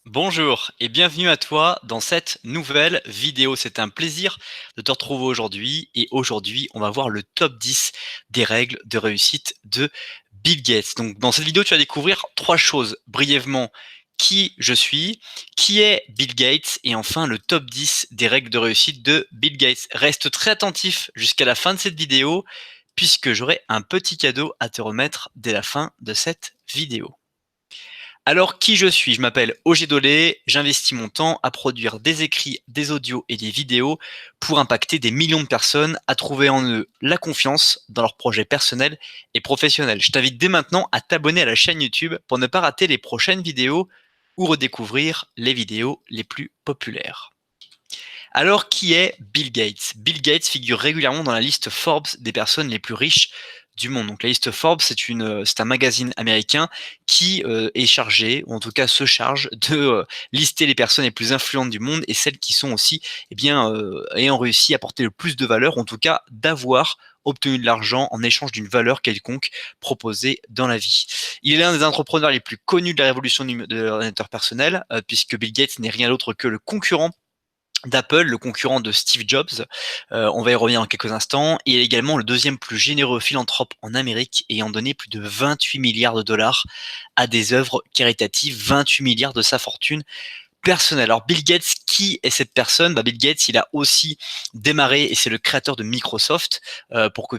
Bonjour et bienvenue à toi dans cette nouvelle vidéo. C'est un plaisir de te retrouver aujourd'hui et aujourd'hui on va voir le top 10 des règles de réussite de Bill Gates. Donc dans cette vidéo tu vas découvrir trois choses brièvement: qui je suis, qui est Bill Gates et enfin le top 10 des règles de réussite de Bill Gates. Reste très attentif jusqu'à la fin de cette vidéo puisque j'aurai un petit cadeau à te remettre dès la fin de cette vidéo. Alors, qui je suis? Je m'appelle Ogé Dolé, j'investis mon temps à produire des écrits, des audios et des vidéos pour impacter des millions de personnes à trouver en eux la confiance dans leurs projets personnels et professionnels. Je t'invite dès maintenant à t'abonner à la chaîne YouTube pour ne pas rater les prochaines vidéos ou redécouvrir les vidéos les plus populaires. Alors, qui est Bill Gates? Bill Gates figure régulièrement dans la liste Forbes des personnes les plus riches du monde. Donc la liste Forbes, c'est un magazine américain qui est chargé, ou en tout cas se charge de lister les personnes les plus influentes du monde et celles qui sont aussi ayant réussi à porter le plus de valeur, en tout cas d'avoir obtenu de l'argent en échange d'une valeur quelconque proposée dans la vie. Il est l'un des entrepreneurs les plus connus de la révolution de l'ordinateur personnel, puisque Bill Gates n'est rien d'autre que le concurrent d'Apple, le concurrent de Steve Jobs. On va y revenir en quelques instants. Il est également le deuxième plus généreux philanthrope en Amérique, ayant donné plus de 28 milliards de dollars à des œuvres caritatives, 28 milliards de sa fortune personnel. Alors Bill Gates, qui est cette personne? Bill Gates, il a aussi démarré et c'est le créateur de Microsoft. Pour que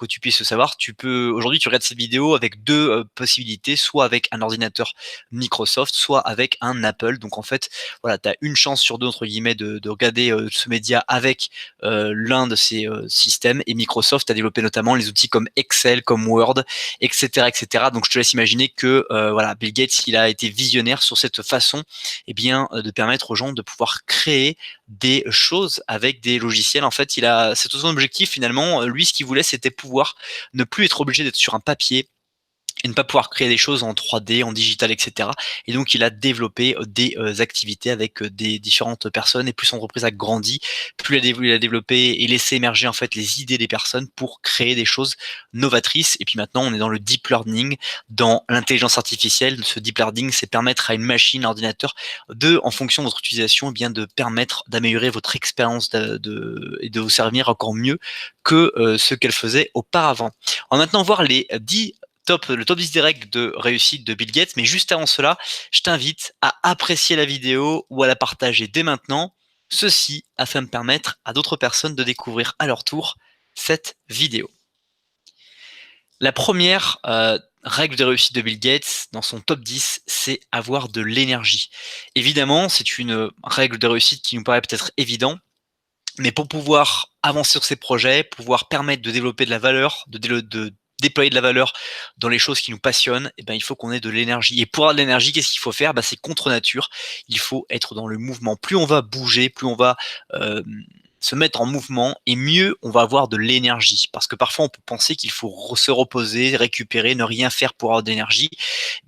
tu puisses le savoir, aujourd'hui tu regardes cette vidéo avec deux possibilités, soit avec un ordinateur Microsoft, soit avec un Apple. Donc en fait, voilà, tu as une chance sur deux entre guillemets de regarder ce média avec l'un de ces systèmes. Et Microsoft a développé notamment les outils comme Excel, comme Word, etc., etc. Donc je te laisse imaginer que voilà, Bill Gates, il a été visionnaire sur cette façon de permettre aux gens de pouvoir créer des choses avec des logiciels. En fait, c'est tout son objectif finalement. Lui, ce qu'il voulait, c'était pouvoir ne plus être obligé d'être sur un papier et ne pas pouvoir créer des choses en 3D, en digital, etc. Et donc, il a développé des activités avec des différentes personnes. Et plus son entreprise a grandi, plus il a développé et laissé émerger en fait les idées des personnes pour créer des choses novatrices. Et puis maintenant, on est dans le deep learning, dans l'intelligence artificielle. Ce deep learning, c'est permettre à une machine, un ordinateur, en fonction de votre utilisation, de permettre d'améliorer votre expérience et de vous servir encore mieux que ce qu'elle faisait auparavant. On va maintenant voir le top 10 des règles de réussite de Bill Gates. Mais juste avant cela, je t'invite à apprécier la vidéo ou à la partager dès maintenant. Ceci afin de permettre à d'autres personnes de découvrir à leur tour cette vidéo. La première règle de réussite de Bill Gates dans son top 10, c'est avoir de l'énergie. Évidemment, c'est une règle de réussite qui nous paraît peut-être évidente, mais pour pouvoir avancer sur ces projets, pouvoir permettre de développer de la valeur, de déployer de la valeur dans les choses qui nous passionnent, il faut qu'on ait de l'énergie. Et pour avoir de l'énergie, qu'est-ce qu'il faut faire? C'est contre nature. Il faut être dans le mouvement. Plus on va bouger, plus on va se mettre en mouvement, et mieux on va avoir de l'énergie. Parce que parfois on peut penser qu'il faut se reposer, récupérer, ne rien faire pour avoir de l'énergie.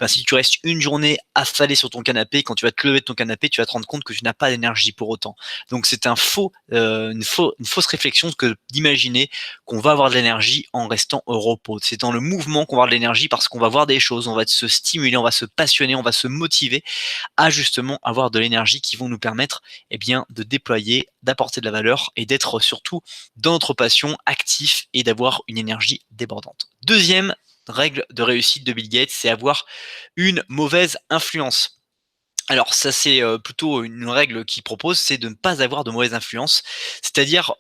Si tu restes une journée affalé sur ton canapé, quand tu vas te lever de ton canapé, tu vas te rendre compte que tu n'as pas d'énergie pour autant. Donc c'est une fausse réflexion que d'imaginer qu'on va avoir de l'énergie en restant au repos. C'est dans le mouvement qu'on va avoir de l'énergie, parce qu'on va voir des choses, on va se stimuler, on va se passionner, on va se motiver à justement avoir de l'énergie qui vont nous permettre de déployer, d'apporter de la valeur et d'être surtout dans notre passion actif et d'avoir une énergie débordante. Deuxième règle de réussite de Bill Gates, c'est avoir une mauvaise influence. Alors ça, c'est plutôt une règle qu'il propose, c'est de ne pas avoir de mauvaise influence, c'est-à-dire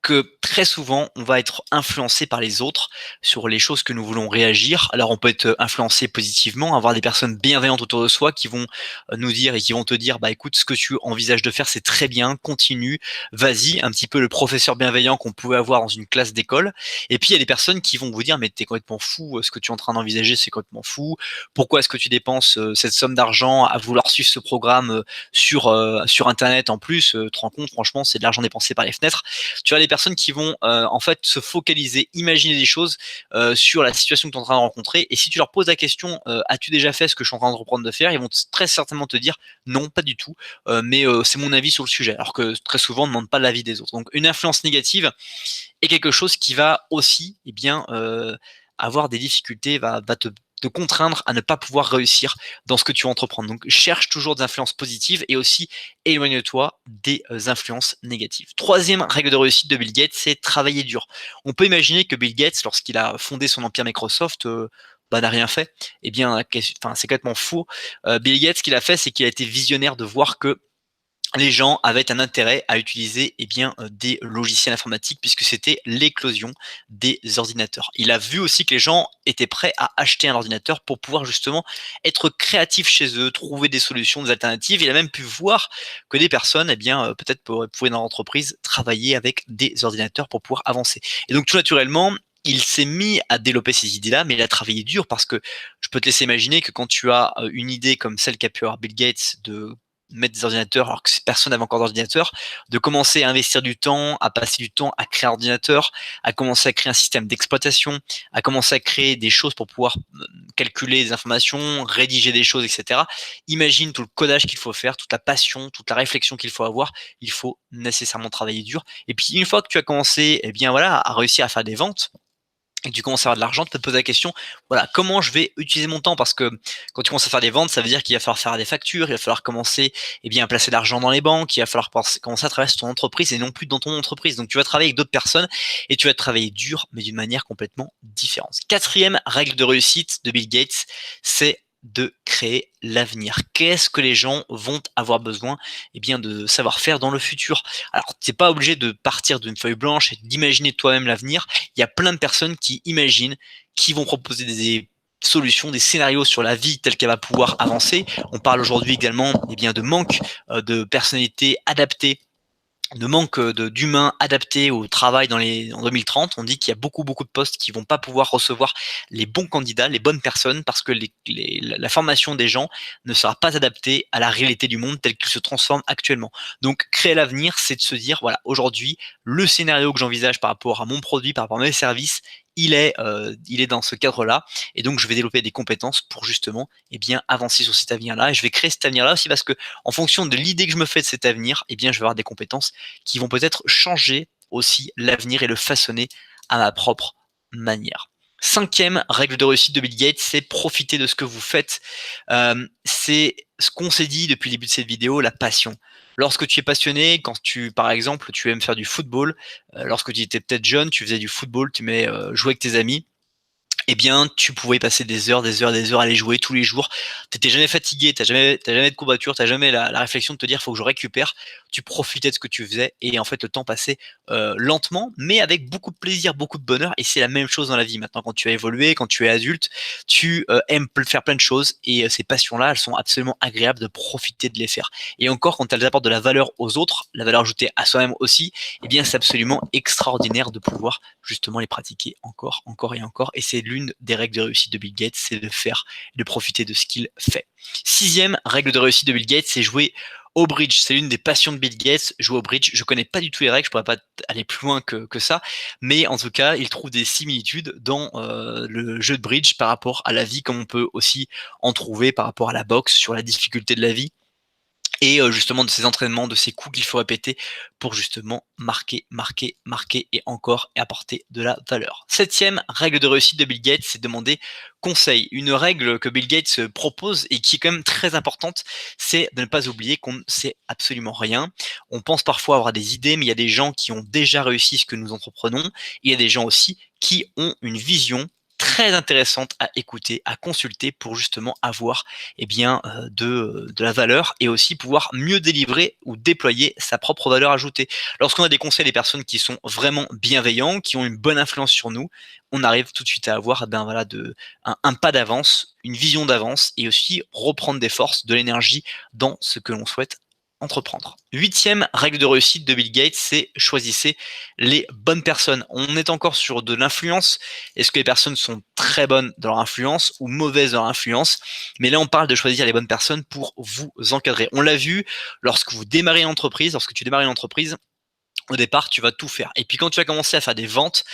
que très souvent, on va être influencé par les autres sur les choses que nous voulons réagir. Alors, on peut être influencé positivement, avoir des personnes bienveillantes autour de soi qui vont nous dire et qui vont te dire, écoute, ce que tu envisages de faire, c'est très bien, continue, vas-y, un petit peu le professeur bienveillant qu'on pouvait avoir dans une classe d'école. Et puis, il y a des personnes qui vont vous dire, mais t'es complètement fou, ce que tu es en train d'envisager, c'est complètement fou. Pourquoi est-ce que tu dépenses cette somme d'argent à vouloir suivre ce programme sur Internet en plus? Tu te rends compte, franchement, c'est de l'argent dépensé par les fenêtres. Tu as les personnes qui vont en fait se focaliser, imaginer des choses sur la situation que tu es en train de rencontrer. Et si tu leur poses la question, as-tu déjà fait ce que je suis en train de reprendre de faire? Ils vont très certainement te dire non, pas du tout, mais c'est mon avis sur le sujet. Alors que très souvent, on ne demande pas l'avis des autres. Donc une influence négative est quelque chose qui va aussi avoir des difficultés, va te te contraindre à ne pas pouvoir réussir dans ce que tu vas entreprendre. Donc, cherche toujours des influences positives et aussi éloigne-toi des influences négatives. Troisième règle de réussite de Bill Gates, c'est travailler dur. On peut imaginer que Bill Gates, lorsqu'il a fondé son empire Microsoft, n'a rien fait. Eh bien, c'est complètement faux. Bill Gates, ce qu'il a fait, c'est qu'il a été visionnaire de voir que les gens avaient un intérêt à utiliser des logiciels informatiques puisque c'était l'éclosion des ordinateurs. Il a vu aussi que les gens étaient prêts à acheter un ordinateur pour pouvoir justement être créatifs chez eux, trouver des solutions, des alternatives. Il a même pu voir que des personnes, peut-être pouvaient dans l'entreprise travailler avec des ordinateurs pour pouvoir avancer. Et donc tout naturellement, il s'est mis à développer ces idées-là, mais il a travaillé dur parce que je peux te laisser imaginer que quand tu as une idée comme celle qu'a pu avoir Bill Gates de mettre des ordinateurs alors que personne n'avait encore d'ordinateur, de commencer à investir du temps, à passer du temps à créer un ordinateur, à commencer à créer un système d'exploitation, à commencer à créer des choses pour pouvoir calculer des informations, rédiger des choses, etc. Imagine tout le codage qu'il faut faire, toute la passion, toute la réflexion qu'il faut avoir. Il faut nécessairement travailler dur. Et puis une fois que tu as commencé, à réussir à faire des ventes, et que tu commences à avoir de l'argent, tu peux te poser la question, voilà, comment je vais utiliser mon temps? Parce que quand tu commences à faire des ventes, ça veut dire qu'il va falloir faire des factures, il va falloir commencer à placer de l'argent dans les banques, il va falloir commencer à travailler sur ton entreprise et non plus dans ton entreprise. Donc tu vas travailler avec d'autres personnes et tu vas travailler dur, mais d'une manière complètement différente. Quatrième règle de réussite de Bill Gates, c'est de créer l'avenir. Qu'est-ce que les gens vont avoir besoin de savoir faire dans le futur? Alors, tu n'es pas obligé de partir d'une feuille blanche et d'imaginer toi-même l'avenir. Il y a plein de personnes qui imaginent, qui vont proposer des solutions, des scénarios sur la vie telle qu'elle va pouvoir avancer. On parle aujourd'hui également de manque de personnalités adaptées, de manque d'humains adaptés au travail en 2030. On dit qu'il y a beaucoup de postes qui vont pas pouvoir recevoir les bons candidats, les bonnes personnes, parce que la formation des gens ne sera pas adaptée à la réalité du monde tel qu'il se transforme actuellement. Donc, créer l'avenir, c'est de se dire, voilà, aujourd'hui, le scénario que j'envisage par rapport à mon produit, par rapport à mes services, il est dans ce cadre-là, et donc je vais développer des compétences pour justement avancer sur cet avenir-là. Et je vais créer cet avenir-là aussi parce que en fonction de l'idée que je me fais de cet avenir, je vais avoir des compétences qui vont peut-être changer aussi l'avenir et le façonner à ma propre manière. Cinquième règle de réussite de Bill Gates, c'est profiter de ce que vous faites. C'est ce qu'on s'est dit depuis le début de cette vidéo, la passion. Lorsque tu es passionné, quand par exemple, tu aimes faire du football, lorsque tu étais peut-être jeune, tu faisais du football, tu aimais jouer avec tes amis, tu pouvais passer des heures à aller jouer tous les jours. Tu n'étais jamais fatigué, tu n'as jamais de courbature, tu n'as jamais la réflexion de te dire faut que je récupère. Tu profitais de ce que tu faisais et en fait le temps passait lentement, mais avec beaucoup de plaisir, beaucoup de bonheur. Et c'est la même chose dans la vie. Maintenant, quand tu as évolué, quand tu es adulte, tu aimes faire plein de choses et ces passions-là, elles sont absolument agréables de profiter de les faire. Et encore, quand elles apportent de la valeur aux autres, la valeur ajoutée à soi-même aussi, c'est absolument extraordinaire de pouvoir justement les pratiquer encore et encore. Et c'est l'une des règles de réussite de Bill Gates, c'est de faire, de profiter de ce qu'il fait. Sixième règle de réussite de Bill Gates, c'est jouer au bridge. C'est l'une des passions de Bill Gates, jouer au bridge. Je connais pas du tout les règles, je pourrais pas aller plus loin que ça, mais en tout cas, il trouve des similitudes dans le jeu de bridge par rapport à la vie, comme on peut aussi en trouver par rapport à la boxe, sur la difficulté de la vie. Et justement de ces entraînements, de ces coups qu'il faut répéter pour justement marquer et encore et apporter de la valeur. Septième règle de réussite de Bill Gates, c'est demander conseil. Une règle que Bill Gates propose et qui est quand même très importante, c'est de ne pas oublier qu'on ne sait absolument rien. On pense parfois avoir des idées, mais il y a des gens qui ont déjà réussi ce que nous entreprenons. Il y a des gens aussi qui ont une vision très intéressante à écouter, à consulter pour justement avoir de la valeur et aussi pouvoir mieux délivrer ou déployer sa propre valeur ajoutée. Lorsqu'on a des conseils des personnes qui sont vraiment bienveillants, qui ont une bonne influence sur nous, on arrive tout de suite à avoir un pas d'avance, une vision d'avance et aussi reprendre des forces, de l'énergie dans ce que l'on souhaite entreprendre. Huitième règle de réussite de Bill Gates, c'est choisissez les bonnes personnes. On est encore sur de l'influence. Est-ce que les personnes sont très bonnes dans leur influence ou mauvaises dans leur influence? Mais là, on parle de choisir les bonnes personnes pour vous encadrer. On l'a vu lorsque vous démarrez une entreprise, lorsque tu démarres une entreprise, au départ, tu vas tout faire. Et puis quand tu vas commencer à faire des ventes,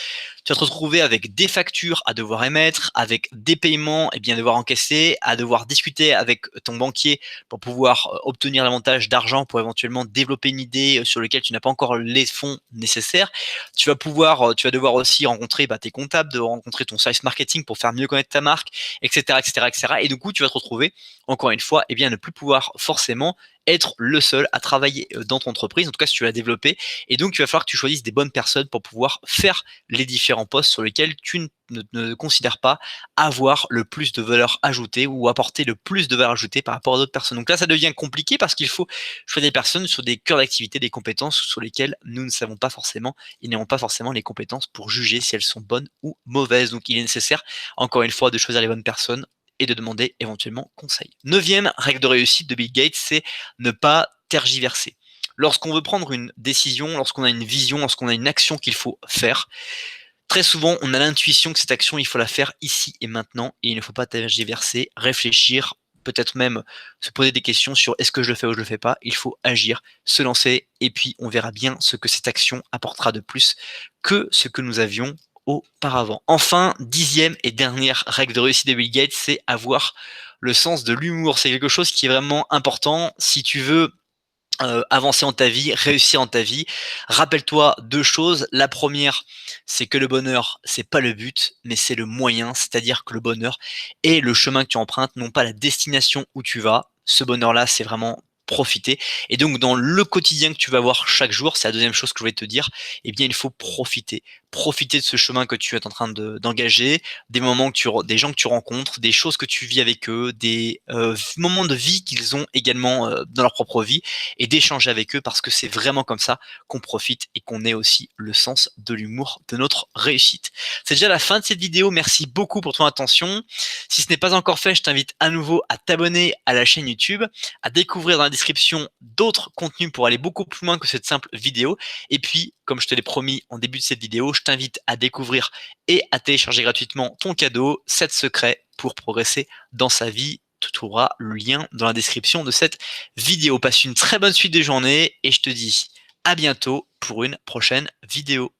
Tu vas te retrouver avec des factures à devoir émettre, avec des paiements et bien devoir encaisser, à devoir discuter avec ton banquier pour pouvoir obtenir davantage d'argent pour éventuellement développer une idée sur laquelle tu n'as pas encore les fonds nécessaires. Tu vas devoir aussi rencontrer tes comptables, de rencontrer ton service marketing pour faire mieux connaître ta marque, etc., etc., etc. Et du coup, tu vas te retrouver encore une fois, ne plus pouvoir forcément être le seul à travailler dans ton entreprise, en tout cas si tu vas développer. Et donc, il va falloir que tu choisisses des bonnes personnes pour pouvoir faire les différents postes sur lesquels tu ne considères pas avoir le plus de valeur ajoutée ou apporter le plus de valeur ajoutée par rapport à d'autres personnes. Donc là, ça devient compliqué parce qu'il faut choisir des personnes sur des cœurs d'activité, des compétences sur lesquelles nous ne savons pas forcément et n'avons pas forcément les compétences pour juger si elles sont bonnes ou mauvaises. Donc, il est nécessaire, encore une fois, de choisir les bonnes personnes et de demander éventuellement conseil. Neuvième règle de réussite de Bill Gates, c'est ne pas tergiverser. Lorsqu'on veut prendre une décision, lorsqu'on a une vision, lorsqu'on a une action qu'il faut faire, très souvent, on a l'intuition que cette action, il faut la faire ici et maintenant et il ne faut pas tergiverser, réfléchir, peut-être même se poser des questions sur est-ce que je le fais ou je le fais pas. Il faut agir, se lancer et puis on verra bien ce que cette action apportera de plus que ce que nous avions auparavant. Enfin, 10e et dernière règle de réussite de Bill Gates, c'est avoir le sens de l'humour. C'est quelque chose qui est vraiment important si tu veux avancer en ta vie, réussir en ta vie. Rappelle-toi 2 choses. La première, c'est que le bonheur, c'est pas le but, mais c'est le moyen. C'est-à-dire que le bonheur est le chemin que tu empruntes, non pas la destination où tu vas. Ce bonheur-là, c'est vraiment profiter. Et donc, dans le quotidien que tu vas avoir chaque jour, c'est la deuxième chose que je voulais te dire, il faut profiter. Profiter de ce chemin que tu es en train d'engager, des moments des gens que tu rencontres, des choses que tu vis avec eux, des moments de vie qu'ils ont également dans leur propre vie et d'échanger avec eux parce que c'est vraiment comme ça qu'on profite et qu'on ait aussi le sens de l'humour de notre réussite. C'est déjà la fin de cette vidéo. Merci beaucoup pour ton attention. Si ce n'est pas encore fait, je t'invite à nouveau à t'abonner à la chaîne YouTube, à découvrir dans la description d'autres contenus pour aller beaucoup plus loin que cette simple vidéo. Et puis, comme je te l'ai promis en début de cette vidéo, je t'invite à découvrir et à télécharger gratuitement ton cadeau, 7 secrets pour progresser dans sa vie. Tu trouveras le lien dans la description de cette vidéo. Passe une très bonne suite de journée et je te dis à bientôt pour une prochaine vidéo.